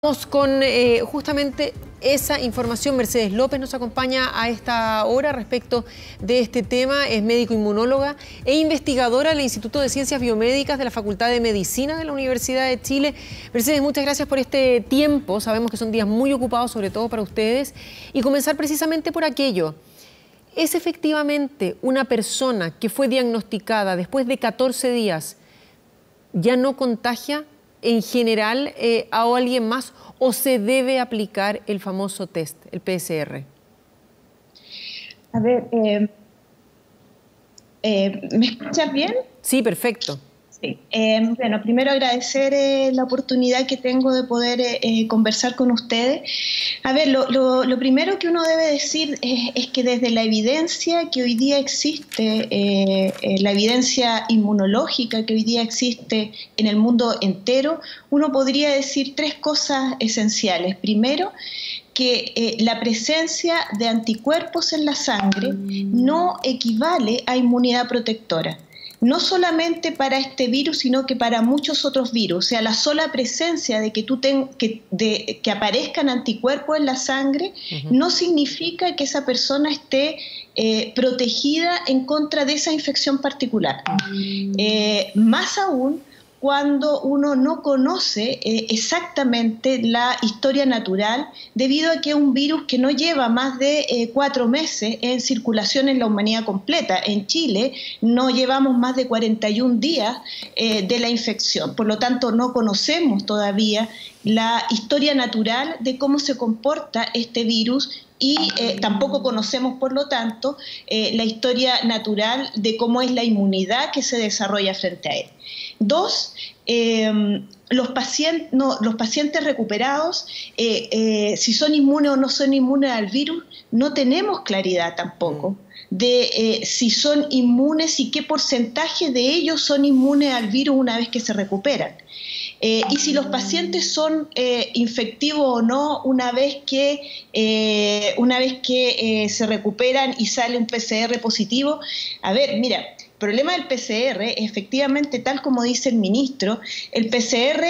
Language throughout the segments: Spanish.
Vamos con justamente esa información. Mercedes López nos acompaña a esta hora respecto de este tema. Es médico inmunóloga e investigadora del Instituto de Ciencias Biomédicas de la Facultad de Medicina de la Universidad de Chile. Mercedes, muchas gracias por este tiempo. Sabemos que son días muy ocupados, sobre todo para ustedes. Y comenzar precisamente por aquello. ¿Es efectivamente una persona que fue diagnosticada después de 14 días ya no contagia en general a alguien más, o se debe aplicar el famoso test, el PCR? A ver, ¿me escuchas bien? Sí, perfecto. Sí. Bueno, primero agradecer la oportunidad que tengo de poder conversar con ustedes. A ver, lo primero que uno debe decir es que desde la evidencia que hoy día existe, la evidencia inmunológica que hoy día existe en el mundo entero, uno podría decir tres cosas esenciales. Primero, que la presencia de anticuerpos en la sangre no equivale a inmunidad protectora. No solamente para este virus, sino que para muchos otros virus. O sea, la sola presencia de que aparezcan anticuerpos en la sangre no significa que esa persona esté protegida en contra de esa infección particular. Más aún cuando uno no conoce exactamente la historia natural, debido a que es un virus que no lleva más de 4 meses en circulación en la humanidad completa. En Chile no llevamos más de 41 días de la infección, por lo tanto no conocemos todavía la historia natural de cómo se comporta este virus y tampoco conocemos, por lo tanto, la historia natural de cómo es la inmunidad que se desarrolla frente a él. Dos, los pacientes recuperados, si son inmunes o no son inmunes al virus, no tenemos claridad tampoco de si son inmunes y qué porcentaje de ellos son inmunes al virus una vez que se recuperan. Y si los pacientes son infectivos o no una vez que se recuperan y sale un PCR positivo. A ver, mira, el problema del PCR, efectivamente, tal como dice el ministro, el PCR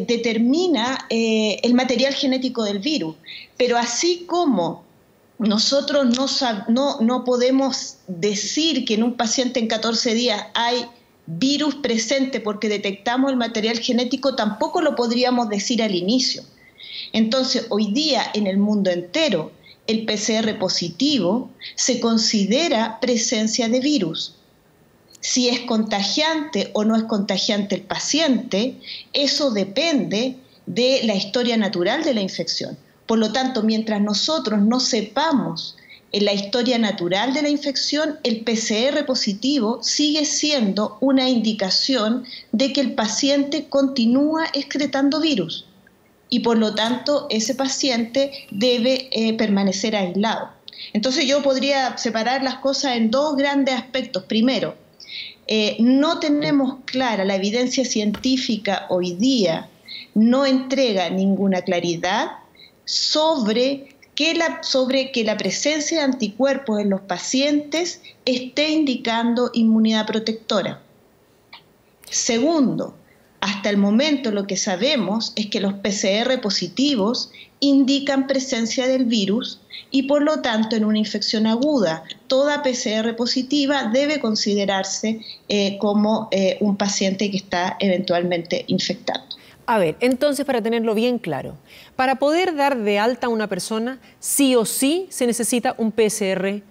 determina el material genético del virus, pero así como nosotros no podemos decir que en un paciente en 14 días hay virus presente porque detectamos el material genético, tampoco lo podríamos decir al inicio. Entonces, hoy día en el mundo entero, el PCR positivo se considera presencia de virus. Si es contagiante o no es contagiante el paciente, eso depende de la historia natural de la infección. Por lo tanto, mientras nosotros no sepamos en la historia natural de la infección, el PCR positivo sigue siendo una indicación de que el paciente continúa excretando virus y por lo tanto ese paciente debe permanecer aislado. Entonces yo podría separar las cosas en dos grandes aspectos. Primero, no tenemos clara la evidencia científica hoy día, no entrega ninguna claridad sobre que la presencia de anticuerpos en los pacientes esté indicando inmunidad protectora. Segundo, hasta el momento lo que sabemos es que los PCR positivos indican presencia del virus y por lo tanto en una infección aguda toda PCR positiva debe considerarse como un paciente que está eventualmente infectado. A ver, entonces, para tenerlo bien claro, para poder dar de alta a una persona, sí o sí se necesita un PCR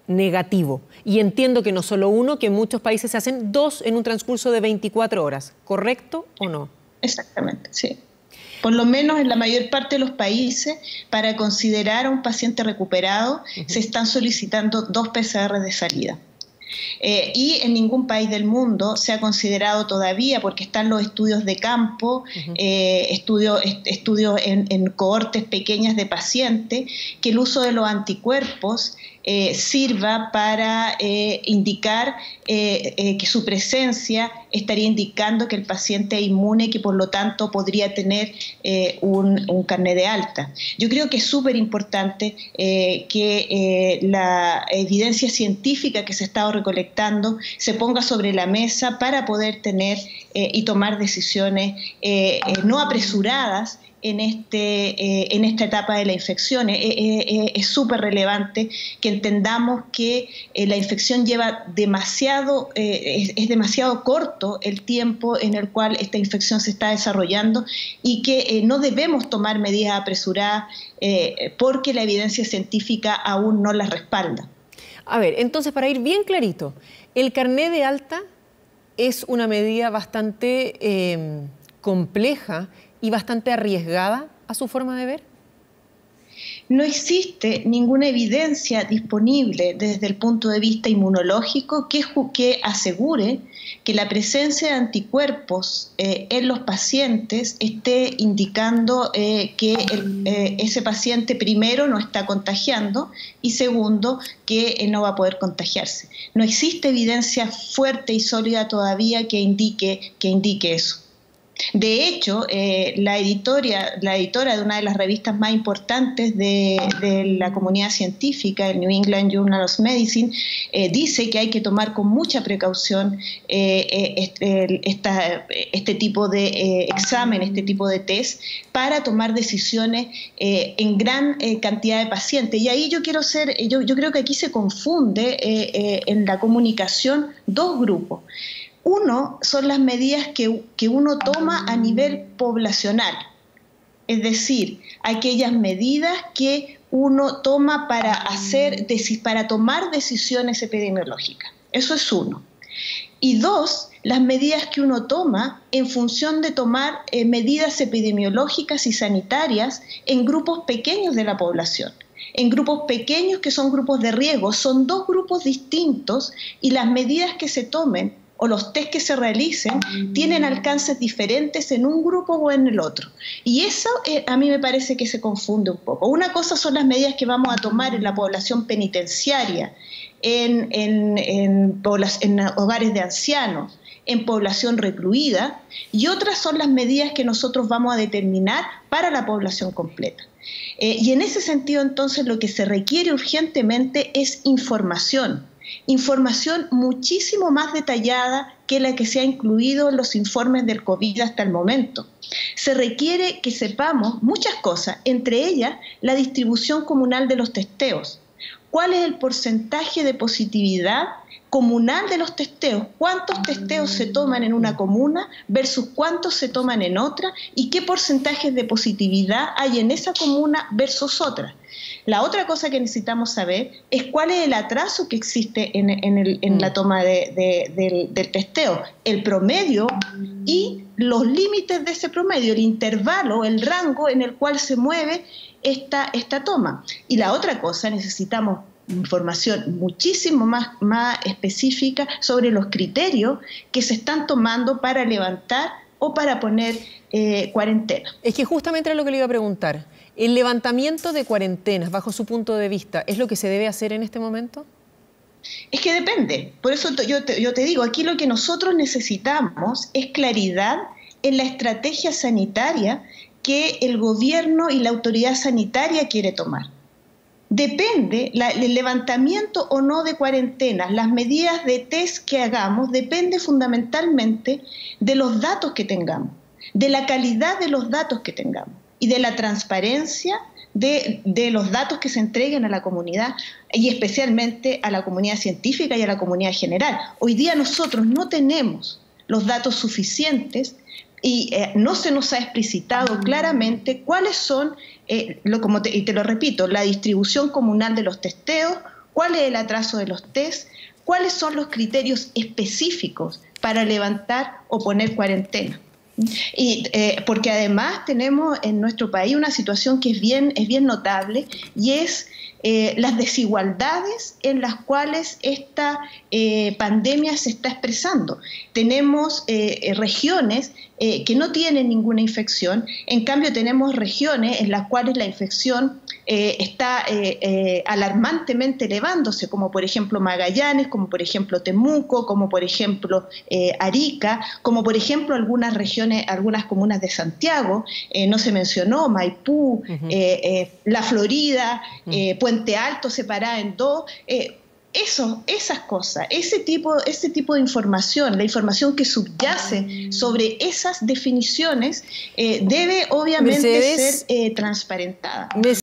negativo. Y entiendo que no solo uno, que en muchos países se hacen 2 en un transcurso de 24 horas. ¿Correcto o no? Exactamente, sí. Por lo menos en la mayor parte de los países, para considerar a un paciente recuperado, se están solicitando 2 PCR de salida. Y en ningún país del mundo se ha considerado todavía, porque están los estudios de campo, estudios en cohortes pequeñas de pacientes, que el uso de los anticuerpos sirva para indicar que su presencia estaría indicando que el paciente es inmune y que por lo tanto podría tener un carnet de alta. Yo creo que es súper importante que la evidencia científica que se ha estado recolectando se ponga sobre la mesa para poder tener y tomar decisiones no apresuradas en esta etapa de la infección. Es súper relevante que entendamos que la infección lleva demasiado, es demasiado corto el tiempo en el cual esta infección se está desarrollando y que no debemos tomar medidas apresuradas porque la evidencia científica aún no las respalda. A ver, entonces, para ir bien clarito, el carné de alta es una medida bastante compleja y bastante arriesgada a su forma de ver. No existe ninguna evidencia disponible desde el punto de vista inmunológico que asegure que la presencia de anticuerpos en los pacientes esté indicando que ese paciente, primero, no está contagiando y segundo, que no va a poder contagiarse. No existe evidencia fuerte y sólida todavía que indique eso. De hecho, la editora de una de las revistas más importantes de la comunidad científica, el New England Journal of Medicine, dice que hay que tomar con mucha precaución este tipo de examen, este tipo de test, para tomar decisiones en gran cantidad de pacientes. Y ahí yo creo que aquí se confunde en la comunicación dos grupos. Uno son las medidas que uno toma a nivel poblacional, es decir, aquellas medidas que uno toma para tomar decisiones epidemiológicas. Eso es uno. Y dos, las medidas que uno toma en función de tomar medidas epidemiológicas y sanitarias en grupos pequeños de la población. En grupos pequeños que son grupos de riesgo. Son dos grupos distintos y las medidas que se tomen o los test que se realicen tienen alcances diferentes en un grupo o en el otro. Y eso a mí me parece que se confunde un poco. Una cosa son las medidas que vamos a tomar en la población penitenciaria, en hogares de ancianos, en población recluida, y otras son las medidas que nosotros vamos a determinar para la población completa. Y en ese sentido, entonces, lo que se requiere urgentemente es información muchísimo más detallada que la que se ha incluido en los informes del COVID hasta el momento. Se requiere que sepamos muchas cosas, entre ellas la distribución comunal de los testeos. ¿Cuál es el porcentaje de positividad comunal de los testeos? ¿Cuántos testeos se toman en una comuna versus cuántos se toman en otra? ¿Y qué porcentajes de positividad hay en esa comuna versus otra? La otra cosa que necesitamos saber es cuál es el atraso que existe en la toma del testeo, el promedio y los límites de ese promedio, el intervalo, el rango en el cual se mueve esta toma. Y la otra cosa, necesitamos información muchísimo más específica sobre los criterios que se están tomando para levantar o para poner cuarentena. Es que justamente era lo que le iba a preguntar. ¿El levantamiento de cuarentenas, bajo su punto de vista, es lo que se debe hacer en este momento? Es que depende. Por eso yo te digo, aquí lo que nosotros necesitamos es claridad en la estrategia sanitaria que el gobierno y la autoridad sanitaria quiere tomar. Depende, el levantamiento o no de cuarentenas, las medidas de test que hagamos, depende fundamentalmente de los datos que tengamos, de la calidad de los datos que tengamos y de la transparencia de los datos que se entreguen a la comunidad y especialmente a la comunidad científica y a la comunidad general. Hoy día nosotros no tenemos los datos suficientes y no se nos ha explicitado claramente cuáles son, y te lo repito, la distribución comunal de los testeos, cuál es el atraso de los test, cuáles son los criterios específicos para levantar o poner cuarentena. Y porque además tenemos en nuestro país una situación que es bien notable y es las desigualdades en las cuales esta pandemia se está expresando. Tenemos regiones que no tienen ninguna infección, en cambio tenemos regiones en las cuales la infección está alarmantemente elevándose, como por ejemplo Magallanes, como por ejemplo Temuco, como por ejemplo Arica, como por ejemplo algunas regiones, algunas comunas de Santiago, no se mencionó, Maipú, La Florida, Puente Alto separada en dos. esas cosas, ese tipo de información, la información que subyace sobre esas definiciones, debe obviamente ser transparentada.